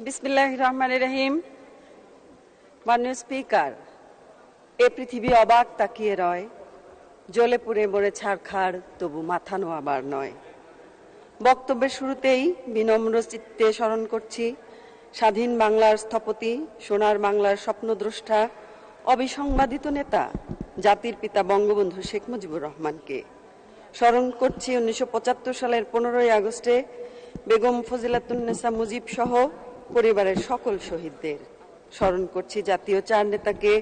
বিসমিল্লাহির রহমানির রহিম। মাননীয় স্পিকার, এ পৃথিবী অবাক তাকিয়ে রয়, জ্বলে পুড়ে মরে ছারখার, তবু মাথা নোয়াবার নয়। বক্তব্যের শুরুতেই বিনম্র চিত্তে স্মরণ করছি স্বাধীন বাংলার স্থপতি, সোনার বাংলার স্বপ্নদ্রষ্টা, অবিসংবাদিত নেতা, জাতির পিতা বঙ্গবন্ধু শেখ মুজিবুর রহমানকে। স্মরণ করছি 1975 সালের 15ই আগস্টে বেগম ফজিলাতুন্নেসা মুজিব সহ পরিবারের সকল শহীদদের। স্মরণ করছি জাতীয় চার নেতাকে,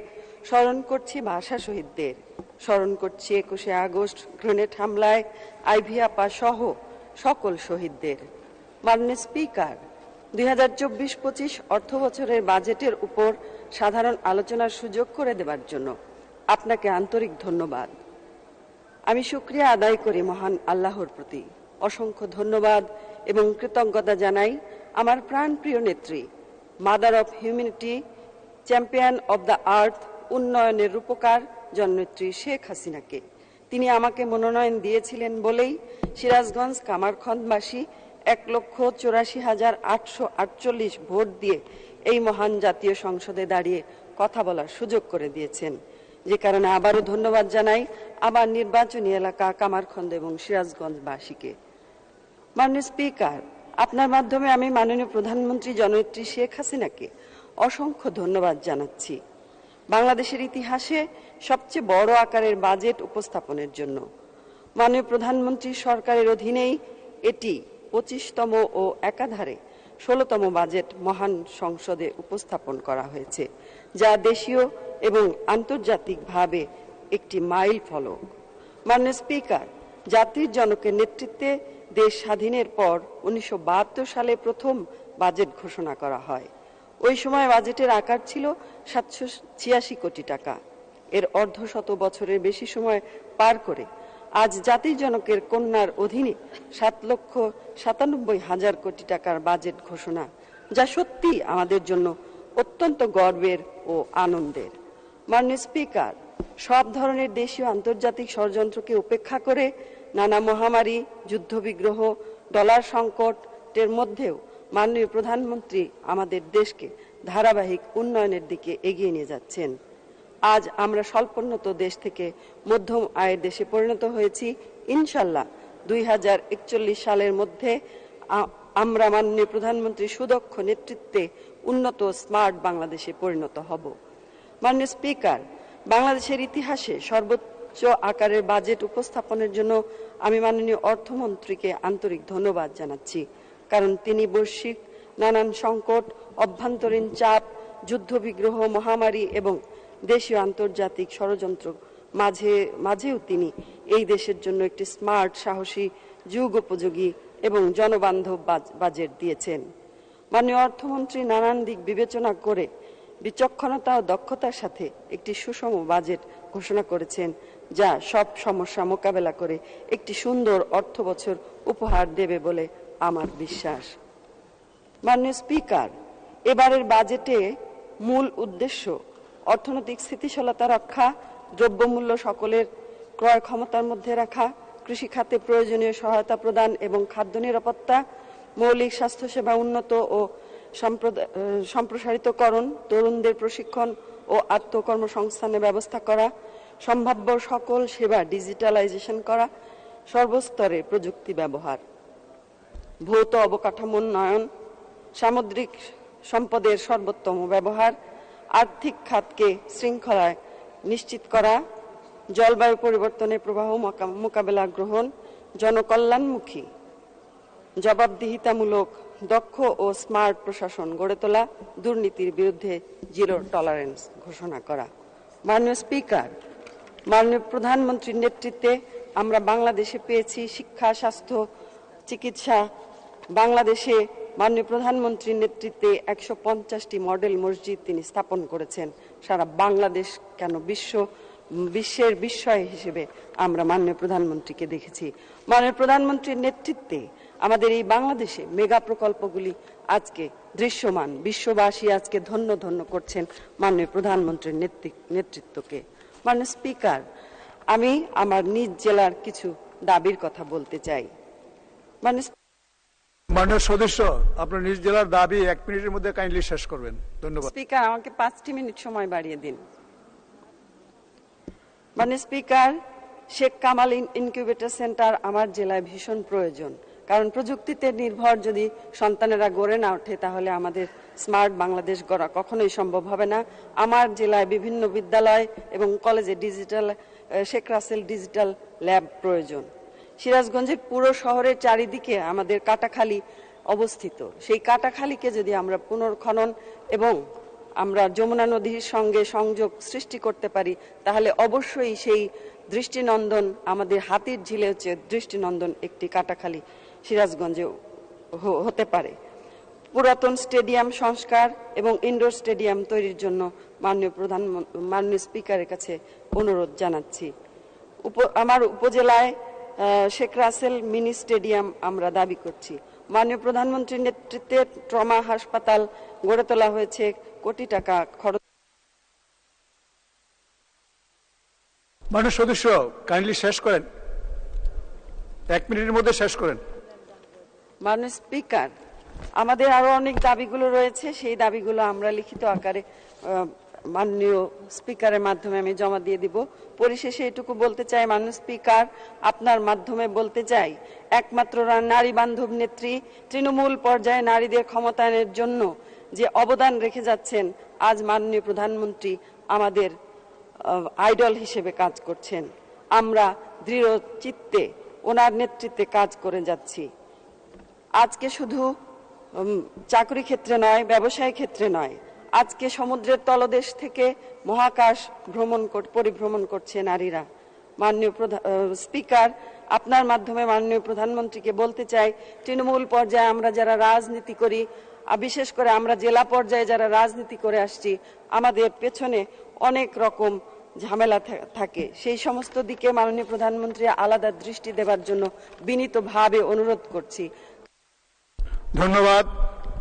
স্মরণ করছি ভাষা শহীদদের, স্মরণ করছি 21শে আগস্ট গ্রেনেড হামলায় আইভি আপা সহ সকল শহীদদের। মাননীয় স্পিকার, 2024-25 অর্থ বছরের বাজেটের উপর সাধারণ আলোচনার সুযোগ করে দেওয়ার জন্য আপনাকে আন্তরিক ধন্যবাদ। আমি শুকরিয়া আদায় করি মহান আল্লাহর প্রতি। অসংখ্য ধন্যবাদ এবং কৃতজ্ঞতা জানাই আমার প্রাণপ্রিয় নেত্রী, mother of humanity, champion of the earth, উন্নয়নের রূপকার জননেত্রী শেখ হাসিনাকে। তিনি আমাকে মনোনয়ন দিয়েছিলেন বলেই সিরাজগঞ্জ কামারখন্দবাসী 1,84,848 ভোট দিয়ে এই মহান জাতীয় সংসদে দাঁড়িয়ে কথা বলার সুযোগ করে দিয়েছেন, যে কারণে আবারও ধন্যবাদ জানাই আবার নির্বাচনী এলাকা কামারখন্দ এবং সিরাজগঞ্জবাসীকে। মাননীয় স্পিকার, আপনার মাধ্যমে আমি মাননীয় প্রধানমন্ত্রী জননেত্রী শেখ হাসিনাকে অসংখ্য ধন্যবাদ জানাচ্ছি বাংলাদেশের ইতিহাসে সবচেয়ে বড় আকারের বাজেট উপস্থাপনের জন্য। মাননীয় প্রধানমন্ত্রী সরকারের অধীনেই এটি 25তম ও একাধারে 16তম বাজেট মহান সংসদে উপস্থাপন করা হয়েছে, যা দেশীয় এবং আন্তর্জাতিকভাবে একটি মাইল ফলক। মাননীয় স্পিকার, জাতির জনকের নেতৃত্বে দেশ স্বাধীনের পর 1972 সালে প্রথম বাজেট ঘোষণা করা হয়। ওই সময় বাজেটের আকার ছিল 786 কোটি টাকা। এর অর্ধশত বছরের বেশি সময় পার করে আজ জাতির জনকের কন্যার অধীনে 7,97,000 কোটি টাকার বাজেট ঘোষণা, যা সত্যি আমাদের জন্য অত্যন্ত গর্বের ও আনন্দের। মাননীয় স্পিকার, সব ধরনের দেশীয় আন্তর্জাতিক ষড়যন্ত্রকে উপেক্ষা করে নানা মহামারী, যুদ্ধবিগ্রহ, ডলার সংকটের মধ্যেও মাননীয় প্রধানমন্ত্রী আমাদের দেশকে ধারাবাহিক উন্নয়নের দিকে এগিয়ে নিয়ে যাচ্ছেন। আজ আমরা স্বল্পোন্নত দেশ থেকে মধ্যম আয়ের দেশে পরিণত হয়েছি। ইনশাল্লাহ 2041 সালের মধ্যে আমরা মাননীয় প্রধানমন্ত্রীর সুদক্ষ নেতৃত্বে উন্নত স্মার্ট বাংলাদেশে পরিণত হব। মাননীয় স্পিকার, বাংলাদেশের ইতিহাসে সর্বোচ্চ আকারের বাজেট উপস্থাপনের জন্য আমি মাননীয় অর্থমন্ত্রীকে আন্তরিক ধন্যবাদ জানাচ্ছি, কারণ তিনি বৈশ্বিক নানান সংকট, অভ্যন্তরীণ চাপ, যুদ্ধবিগ্রহ, মহামারী এবং দেশীয় আন্তর্জাতিক ষড়যন্ত্র মাঝেও তিনি এই দেশের জন্য একটি স্মার্ট, সাহসী, যুগ উপযোগী এবং জনবান্ধব বাজেট দিয়েছেন। মাননীয় অর্থমন্ত্রী নানান দিক বিবেচনা করে বিচক্ষণতা ও দক্ষতার সাথে একটি সুষম বাজেট ঘোষণা করেছেন, যা সব সমস্যা মোকাবেলা করে একটি সুন্দর অর্থ বছর উপহার দেবে বলে আমার বিশ্বাস। মাননীয় স্পিকার, এবারের বাজেটে মূল উদ্দেশ্য অর্থনৈতিক স্থিতিশীলতা রক্ষা, দ্রব্যমূল্য সকলের ক্রয় ক্ষমতার মধ্যে রাখা, কৃষি খাতে প্রয়োজনীয় সহায়তা প্রদান এবং খাদ্য নিরাপত্তা, মৌলিক স্বাস্থ্যসেবা উন্নত ও সম্প্রসারিতকরণ, তরুণদের প্রশিক্ষণ ও আত্মকর্মসংস্থানের ব্যবস্থা করা, সম্ভাব্য সকল সেবা ডিজিটালাইজেশন করা, সর্বস্তরে প্রযুক্তি ব্যবহার, ভৌত অবকাঠামো উন্নয়ন, সামুদ্রিক সম্পদের সর্বোত্তম ব্যবহার, আর্থিক খাতকে শৃঙ্খলায় নিশ্চিত করা, জলবায়ু পরিবর্তনের প্রবাহ মোকাবেলা গ্রহণ, জনকল্যাণমুখী, জবাবদিহিতামূলক, দক্ষ ও স্মার্ট প্রশাসন গড়ে তোলা, দুর্নীতির বিরুদ্ধে জিরো টলারেন্স ঘোষণা করা। মাননীয় স্পিকার, মাননীয় প্রধানমন্ত্রীর নেতৃত্বে আমরা বাংলাদেশে পেয়েছি শিক্ষা, স্বাস্থ্য, চিকিৎসা। বাংলাদেশে মাননীয় প্রধানমন্ত্রীর নেতৃত্বে 150টি মডেল মসজিদ তিনি স্থাপন করেছেন। সারা বাংলাদেশ কেন বিশ্বের বিস্ময় হিসেবে আমরা মাননীয় প্রধানমন্ত্রীকে দেখেছি। মাননীয় প্রধানমন্ত্রীর নেতৃত্বে আমাদের এই বাংলাদেশে মেগা প্রকল্পগুলি আজকে দৃশ্যমান। বিশ্ববাসী আজকে ধন্য ধন্য করছেন মাননীয় প্রধানমন্ত্রীর নেতৃত্বকে। মাননীয় স্পিকার, আমি আমার নিজ জেলার কিছু দাবির কথা বলতে চাই। মাননীয় সদস্য, আপনার নিজ জেলার দাবি 1 মিনিটের মধ্যে কাইন্ডলি শেষ করবেন। ধন্যবাদ। স্পিকার, আমাকে 5টি মিনিট সময় বাড়িয়ে দিন। মাননীয় speaker, Sheikh Kamal incubator centre আমার জেলায় ভীষণ প্রয়োজন, কারণ প্রযুক্তিতে নির্ভর যদি সন্তানেরা গড়ে না ওঠে তাহলে আমাদের স্মার্ট বাংলাদেশ গড়া কখনোই সম্ভব হবে না। আমার জেলায় বিভিন্ন বিদ্যালয় এবং কলেজে শেখ রাসেল ডিজিটাল ল্যাব প্রয়োজন। সিরাজগঞ্জের পুরো শহরের চারিদিকে আমাদের কাটাখালী অবস্থিত। সেই কাটাখালীকে যদি আমরা পুনর্খনন এবং আমরা যমুনা নদীর সঙ্গে সংযোগ সৃষ্টি করতে পারি তাহলে অবশ্যই সেই দৃষ্টিনন্দন, আমাদের হাতির ঝিলে হচ্ছে দৃষ্টিনন্দন একটি কাটাখালী সিরাজগঞ্জে হতে পারে। পুরাতন স্টেডিয়াম সংস্কার এবং ইনডোর স্টেডিয়াম তৈরির জন্য মাননীয় স্পিকারের কাছে অনুরোধ জানাচ্ছি। আমার উপজেলায় শেখ রাসেল মিনি স্টেডিয়াম আমরা দাবি করছি। মাননীয় প্রধানমন্ত্রীর নেতৃত্বে ট্রমা হাসপাতাল গড়ে তোলা হয়েছে, কোটি টাকা খরচ। মাননীয় সদস্য, কাইন্ডলি শেষ করেন, 1 মিনিটের মধ্যে শেষ করেন। মাননীয় স্পিকার, আমাদের আরো অনেক দাবিগুলো রয়েছে, সেই দাবিগুলো আমরা লিখিত আকারে মাননীয় স্পিকারের মাধ্যমে আমি জমা দিয়ে দিব। পরিশেষে এটুকু বলতে চাই, মাননীয় স্পিকার, আপনার মাধ্যমে বলতে চাই, একমাত্র নারী বান্ধব নেত্রী, তৃণমূল পর্যায়ে নারীদের ক্ষমতায়নের জন্য যে অবদান রেখে যাচ্ছেন, আজ মাননীয় প্রধানমন্ত্রী আমাদের আইডল হিসেবে কাজ করছেন। আমরা দৃঢ় চিত্তে ওনার নেতৃত্বে কাজ করে যাচ্ছি। আজকে শুধু চাকরি ক্ষেত্রে নয়, ব্যবসায় ক্ষেত্রে নয়, আজকে সমুদ্রের তলদেশ থেকে মহাকাশ পরিভ্রমণ করছে নারীরা। মাননীয় স্পিকার, আপনার মাধ্যমে মাননীয় প্রধানমন্ত্রীকে বলতে চাই, তৃণমূল পর্যায়ে আমরা যারা রাজনীতি করি, বিশেষ করে আমরা জেলা পর্যায়ে যারা রাজনীতি করে আসছি, আমাদের পেছনে অনেক রকম ঝামেলা থাকে। সেই সমস্ত দিকে মাননীয় প্রধানমন্ত্রী আলাদা দৃষ্টি দেওয়ার জন্য বিনীতভাবে অনুরোধ করছি। ধন্যবাদ।